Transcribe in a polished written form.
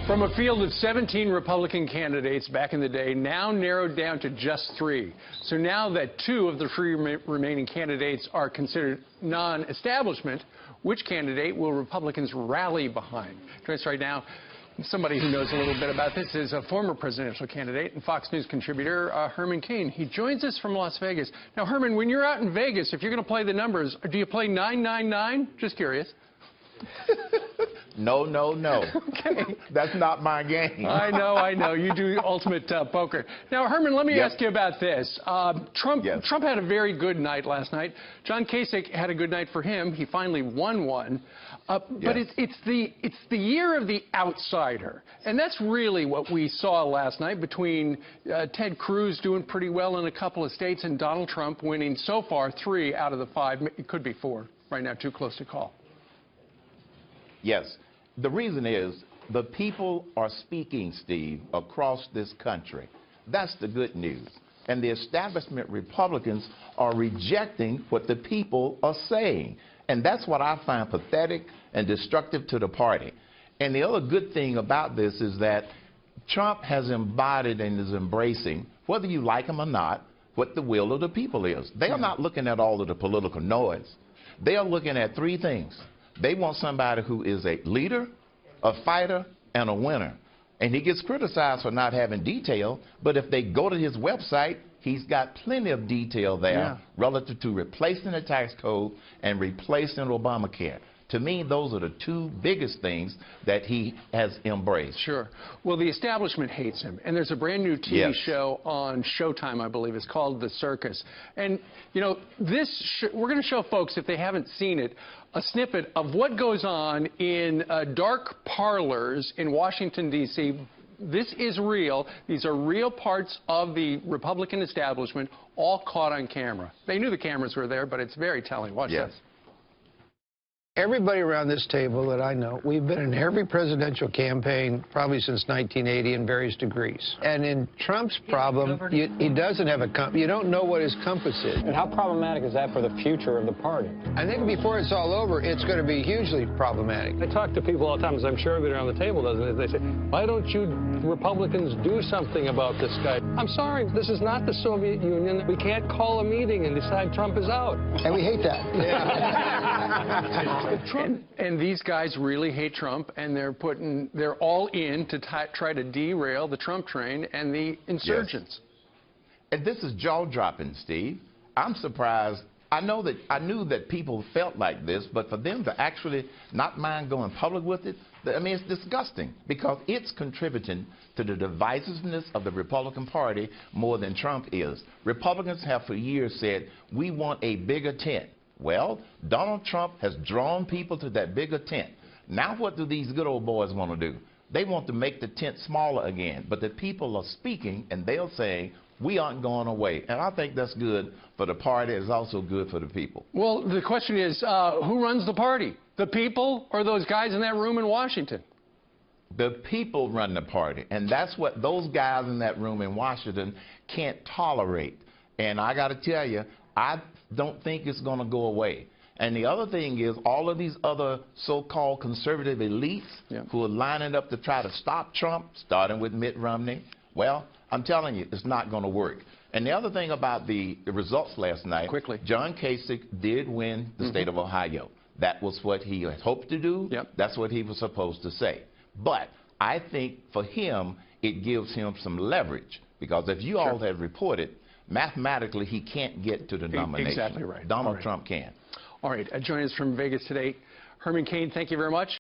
From a field of 17 Republican candidates back in the day, now narrowed down to just 3. So now that 2 of the 3 remaining candidates are considered non-establishment, which candidate will Republicans rally behind? Joining us right now, somebody who knows a little bit about this is a former presidential candidate and Fox News contributor, Herman Cain. He joins us from Las Vegas. Now, Herman, when you're out in Vegas, if you're going to play the numbers, do you play 999? Just curious. No, no, no. Okay. That's not my game. I know. You do ultimate poker. Now, Herman, let me ask you about this. Trump had a very good night last night. John Kasich had a good night for him. He finally won one. But it's the year of the outsider. And that's really what we saw last night between Ted Cruz doing pretty well in a couple of states and Donald Trump winning so far 3 out of the 5. It could be 4 right now, too close to call. Yes. The reason is the people are speaking, Steve, across this country. That's the good news. And the establishment Republicans are rejecting what the people are saying. And that's what I find pathetic and destructive to the party. And the other good thing about this is that Trump has embodied and is embracing, whether you like him or not, what the will of the people is. They are not looking at all of the political noise. They are looking at 3 things. They want somebody who is a leader, a fighter, and a winner. And he gets criticized for not having detail, but if they go to his website, he's got plenty of detail there relative to replacing the tax code and replacing Obamacare. To me, those are the 2 biggest things that he has embraced. Sure. Well, the establishment hates him. And there's a brand new TV show on Showtime, I believe. It's called The Circus. And, you know, we're going to show folks, if they haven't seen it, a snippet of what goes on in dark parlors in Washington, D.C. This is real. These are real parts of the Republican establishment, all caught on camera. They knew the cameras were there, but it's very telling. Watch this. Everybody around this table that I know, we've been in every presidential campaign probably since 1980 in various degrees. And in Trump's problem, he doesn't have a compass. You don't know what his compass is. And how problematic is that for the future of the party? I think before it's all over, it's going to be hugely problematic. I talk to people all the time, as I'm sure everybody around the table does, and they say, why don't you Republicans do something about this guy? I'm sorry, this is not the Soviet Union. We can't call a meeting and decide Trump is out. And we hate that. And these guys really hate Trump, and they're all in to try to derail the Trump train and the insurgents. And this is jaw-dropping, Steve. I'm surprised. I knew that people felt like this, but for them to actually not mind going public with it, I mean, it's disgusting because it's contributing to the divisiveness of the Republican Party more than Trump is. Republicans have for years said, we want a bigger tent. Well, Donald Trump has drawn people to that bigger tent. Now what do these good old boys want to do? They want to make the tent smaller again. But the people are speaking, and they're saying, we aren't going away. And I think that's good for the party. It's also good for the people. Well, the question is, who runs the party? The people or those guys in that room in Washington? The people run the party. And that's what those guys in that room in Washington can't tolerate. And I got to tell you, I don't think it's going to go away. And the other thing is all of these other so-called conservative elites who are lining up to try to stop Trump, starting with Mitt Romney, well, I'm telling you, it's not going to work. And the other thing about the results last night, John Kasich did win the state of Ohio. That was what he had hoped to do. That's what he was supposed to say. But I think for him, it gives him some leverage. Because if you all had reported, mathematically, he can't get to the nomination. Exactly right. Donald Trump can. All right. Joining us from Vegas today, Herman Cain, thank you very much.